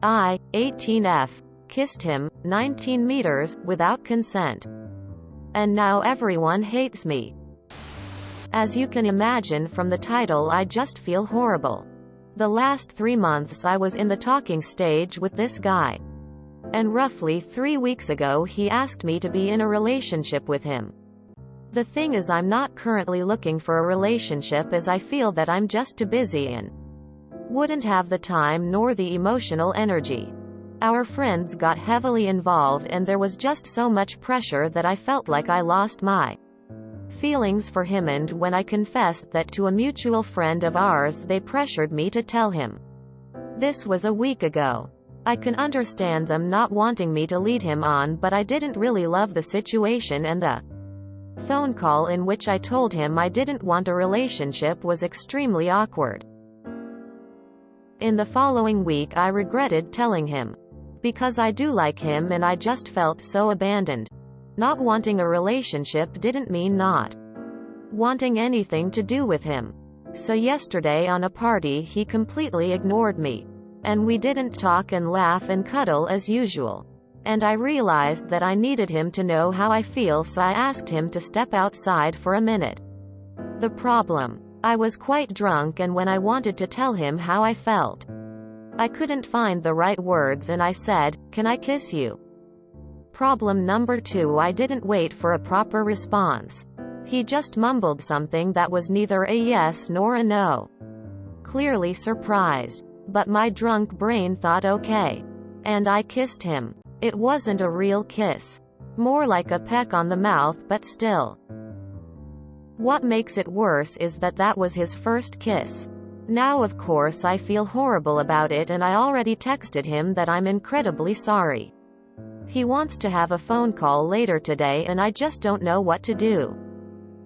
I, 18F, kissed him, 19 meters, without consent. And now everyone hates me. As you can imagine from the title, I just feel horrible. The last 3 months I was in the talking stage with this guy. And roughly 3 weeks ago he asked me to be in a relationship with him. The thing is, I'm not currently looking for a relationship as I feel that I'm just too busy and wouldn't have the time nor the emotional energy. Our friends got heavily involved and there was just so much pressure that I felt like I lost my feelings for him, and when I confessed that to a mutual friend of ours, they pressured me to tell him. This was a week ago. I can understand them not wanting me to lead him on, but I didn't really love the situation, and the phone call in which I told him I didn't want a relationship was extremely awkward. In the following week I regretted telling him. Because I do like him and I just felt so abandoned. Not wanting a relationship didn't mean not wanting anything to do with him. So yesterday on a party he completely ignored me. And we didn't talk and laugh and cuddle as usual. And I realized that I needed him to know how I feel, so I asked him to step outside for a minute. The problem: I was quite drunk, and when I wanted to tell him how I felt, I couldn't find the right words and I said, "Can I kiss you?" Problem number 2: I didn't wait for a proper response. He just mumbled something that was neither a yes nor a no. Clearly surprised. But my drunk brain thought okay. And I kissed him. It wasn't a real kiss. More like a peck on the mouth, but still. What makes it worse is that that was his first kiss. Now of course I feel horrible about it, and I already texted him that I'm incredibly sorry. He wants to have a phone call later today and I just don't know what to do.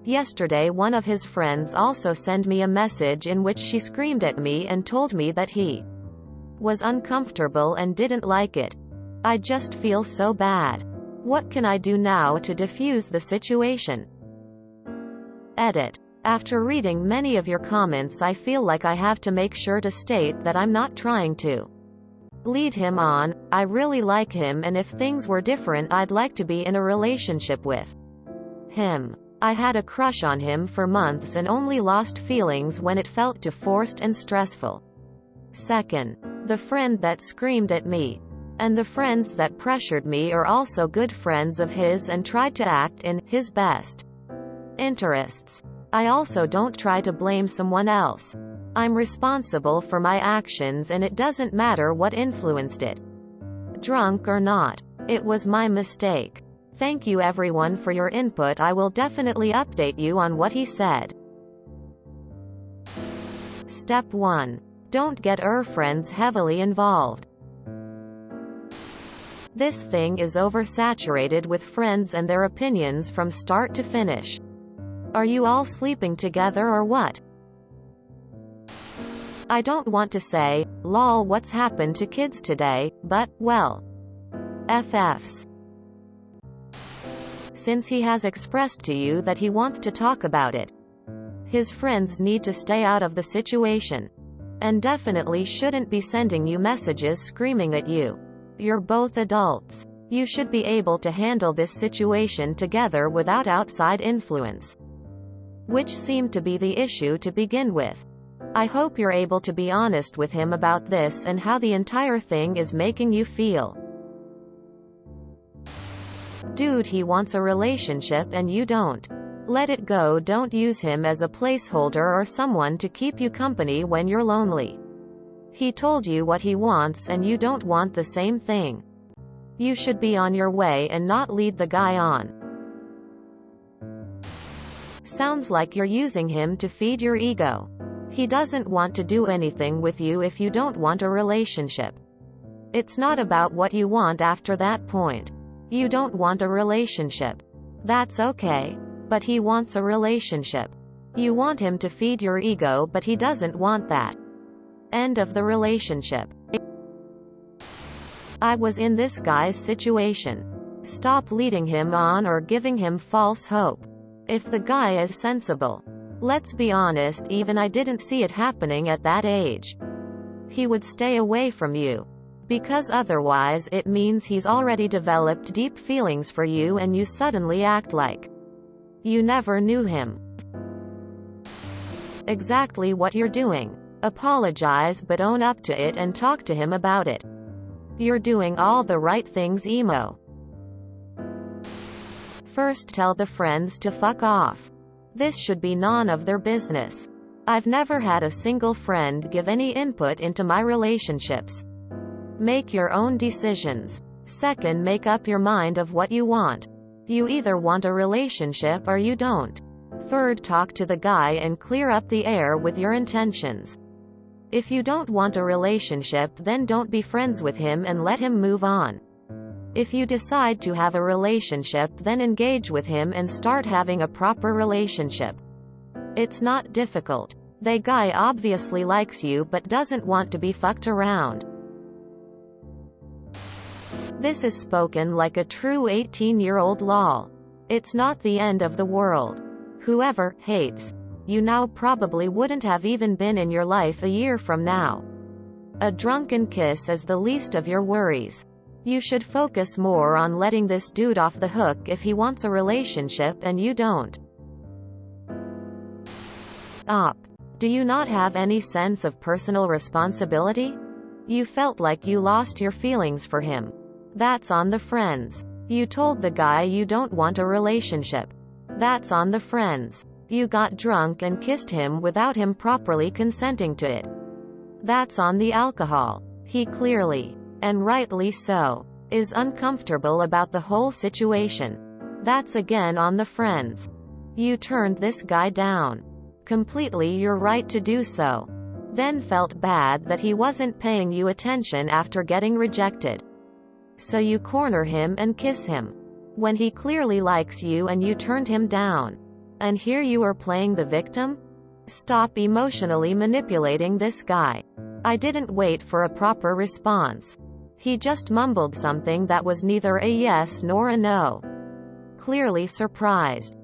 Yesterday one of his friends also sent me a message in which she screamed at me and told me that he was uncomfortable and didn't like it. I just feel so bad. What can I do now to defuse the situation? Edit. After reading many of your comments, I feel like I have to make sure to state that I'm not trying to lead him on. I really like him, and if things were different I'd like to be in a relationship with him. I had a crush on him for months and only lost feelings when it felt too forced and stressful. Second, the friend that screamed at me and the friends that pressured me are also good friends of his and tried to act in his best interests. I also don't try to blame someone else. I'm responsible for my actions and it doesn't matter what influenced it. Drunk or not. It was my mistake. Thank you everyone for your input. I will definitely update you on what he said. Step 1. Don't get your friends heavily involved. This thing is oversaturated with friends and their opinions from start to finish. Are you all sleeping together or what? I don't want to say, lol, what's happened to kids today, but, well, FFs. Since he has expressed to you that he wants to talk about it, his friends need to stay out of the situation. And definitely shouldn't be sending you messages screaming at you. You're both adults. You should be able to handle this situation together without outside influence. Which seemed to be the issue to begin with. I hope you're able to be honest with him about this and how the entire thing is making you feel. Dude, he wants a relationship and you don't. Let it go. Don't use him as a placeholder or someone to keep you company when you're lonely. He told you what he wants and you don't want the same thing. You should be on your way and not lead the guy on. Sounds like you're using him to feed your ego. He doesn't want to do anything with you if you don't want a relationship. It's not about what you want after that point. You don't want a relationship. That's okay. But he wants a relationship. You want him to feed your ego, but he doesn't want that. End of the relationship. I was in this guy's situation. Stop leading him on or giving him false hope. If the guy is sensible. Let's be honest, even I didn't see it happening at that age. He would stay away from you. Because otherwise it means he's already developed deep feelings for you and you suddenly act like you never knew him. Exactly what you're doing. Apologize but own up to it and talk to him about it. You're doing all the right things, emo. First, tell the friends to fuck off. This should be none of their business. I've never had a single friend give any input into my relationships. Make your own decisions. Second, make up your mind of what you want. You either want a relationship or you don't. Third, talk to the guy and clear up the air with your intentions. If you don't want a relationship, then don't be friends with him and let him move on. If you decide to have a relationship, then engage with him and start having a proper relationship. It's not difficult. The guy obviously likes you but doesn't want to be fucked around. This is spoken like a true 18-year-old lol. It's not the end of the world. Whoever hates you now probably wouldn't have even been in your life a year from now. A drunken kiss is the least of your worries. You should focus more on letting this dude off the hook if he wants a relationship and you don't. Op. Do you not have any sense of personal responsibility? You felt like you lost your feelings for him. That's on the friends. You told the guy you don't want a relationship. That's on the friends. You got drunk and kissed him without him properly consenting to it. That's on the alcohol. He clearly, and rightly so, is uncomfortable about the whole situation. That's again on the friends. You turned this guy down. Completely your right to do so. Then felt bad that he wasn't paying you attention after getting rejected. So you corner him and kiss him. When he clearly likes you and you turned him down. And here you are playing the victim? Stop emotionally manipulating this guy. I didn't wait for a proper response. He just mumbled something that was neither a yes nor a no. Clearly surprised.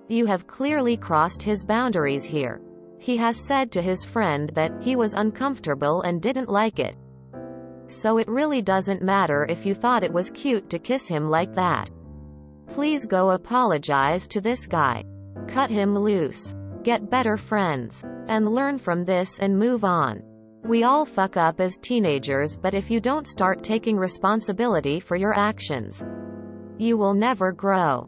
You have clearly crossed his boundaries here. He has said to his friend that he was uncomfortable and didn't like it. So it really doesn't matter if you thought it was cute to kiss him like that. Please go apologize to this guy. Cut him loose. Get better friends. And learn from this and move on. We all fuck up as teenagers, but if you don't start taking responsibility for your actions, you will never grow.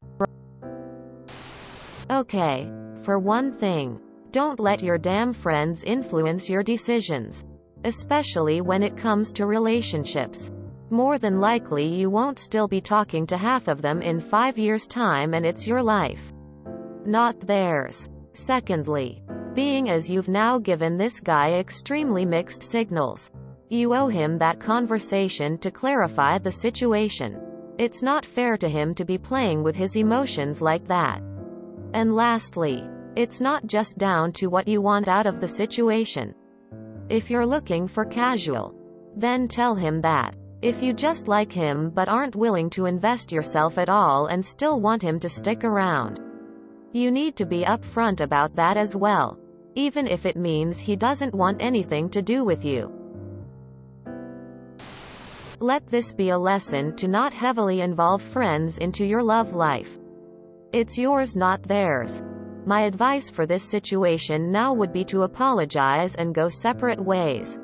Okay. For one thing, don't let your damn friends influence your decisions. Especially when it comes to relationships. More than likely you won't still be talking to half of them in 5 years' time and it's your life, not theirs. Secondly, being as you've now given this guy extremely mixed signals, you owe him that conversation to clarify the situation. It's not fair to him to be playing with his emotions like that. And lastly, it's not just down to what you want out of the situation. If you're looking for casual, then tell him that. If you just like him but aren't willing to invest yourself at all and still want him to stick around, you need to be upfront about that as well, even if it means he doesn't want anything to do with you. Let this be a lesson to not heavily involve friends into your love life. It's yours, not theirs. My advice for this situation now would be to apologize and go separate ways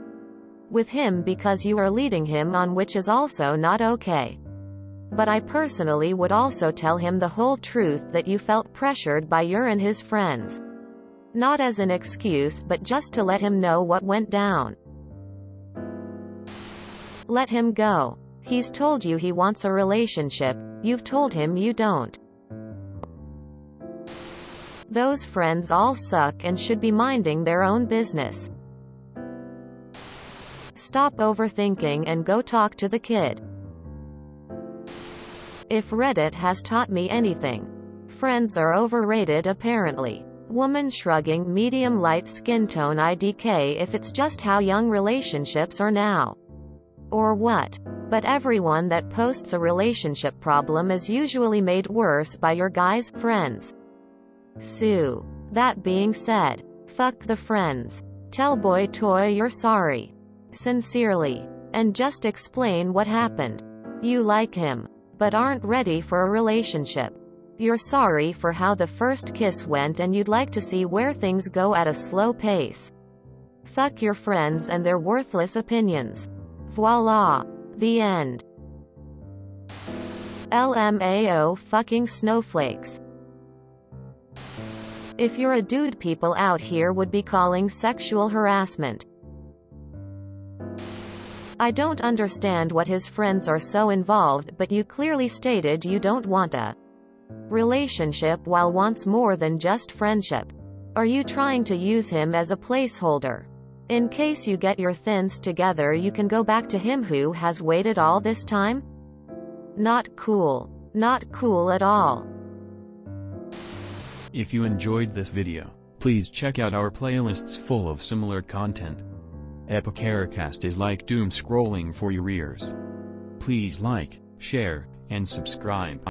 with him because you are leading him on, which is also not okay. But I personally would also tell him the whole truth that you felt pressured by your and his friends. Not as an excuse but just to let him know what went down. Let him go. He's told you he wants a relationship, you've told him you don't. Those friends all suck and should be minding their own business. Stop overthinking and go talk to the kid. If Reddit has taught me anything, friends are overrated apparently. Woman shrugging, medium light skin tone IDK if it's just how young relationships are now. Or what? But everyone that posts a relationship problem is usually made worse by your guys' friends. Sue. That being said, fuck the friends. Tell boy toy you're sorry. Sincerely. and just explain what happened. You like him, but aren't ready for a relationship. You're sorry for how the first kiss went and you'd like to see where things go at a slow pace. Fuck your friends and their worthless opinions. Voila. The end. LMAO fucking snowflakes. If you're a dude, people out here would be calling sexual harassment. I don't understand what his friends are so involved, but you clearly stated you don't want a relationship while wants more than just friendship. Are you trying to use him as a placeholder? In case you get your thins together, you can go back to him who has waited all this time? Not cool. Not cool at all. If you enjoyed this video, please check out our playlists full of similar content. Epicaricast is like doom scrolling for your ears. Please like, share, and subscribe.